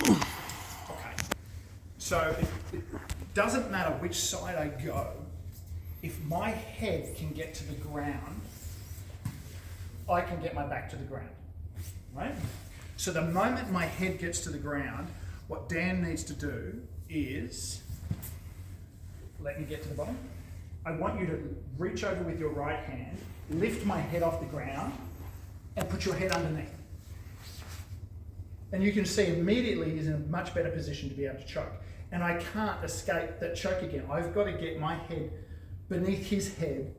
Okay. So it doesn't matter which side I go. If my head can get to the ground, I can get my back to the ground, right? So the moment my head gets to the ground, what Dan needs to do is, let me get to the bottom. I want you to reach over with your right hand, lift my head off the ground, and put your head underneath. And you can see immediately he's in a much better position to be able to choke. And I can't escape that choke again. I've got to get my head beneath his head.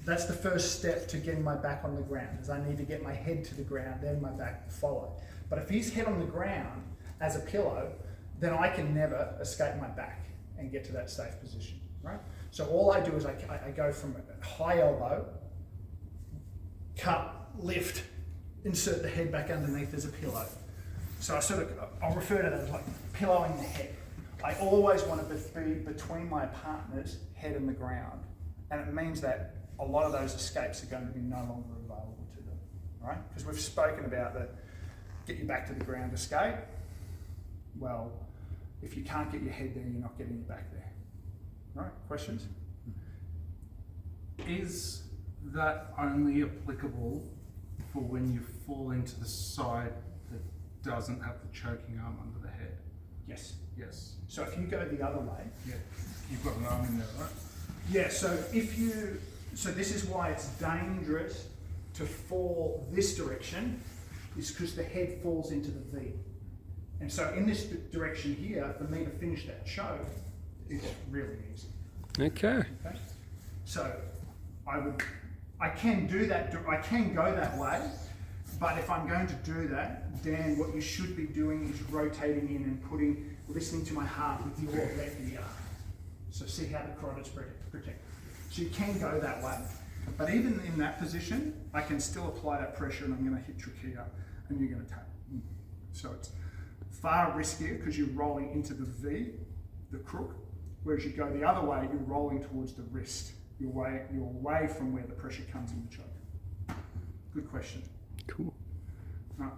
That's the first step to getting my back on the ground, is I need to get my head to the ground, then my back follow. But if he's head on the ground as a pillow, then I can never escape my back and get to that safe position, right? So all I do is I go from a high elbow, cut, lift, insert the head back underneath as a pillow. So I'll refer to that as like pillowing the head. I always want to be between my partner's head and the ground. And it means that a lot of those escapes are going to be no longer available to them, right? Because we've spoken about the get you back to the ground escape. Well, if you can't get your head there, you're not getting your back there. Right, questions? Is that only applicable for when you fall into the side that doesn't have the choking arm under the head? Yes. Yes. So if you go the other way, Yeah. You've got an arm in there, right? yeah, so this is why it's dangerous to fall this direction, is because the head falls into the V. And so in this direction here, for me to finish that choke is really easy. Okay. Okay? So I can do that, I can go that way, but if I'm going to do that, Dan, what you should be doing is rotating in and listening to my heart with your left ear. So see how the carotid's protected. So you can go that way, but even in that position, I can still apply that pressure and I'm going to hit trachea and you're going to tap. So it's far riskier because you're rolling into the V, the crook, whereas you go the other way, you're rolling towards the wrist. You're away from where the pressure comes in the choke. Good question. Cool. Right.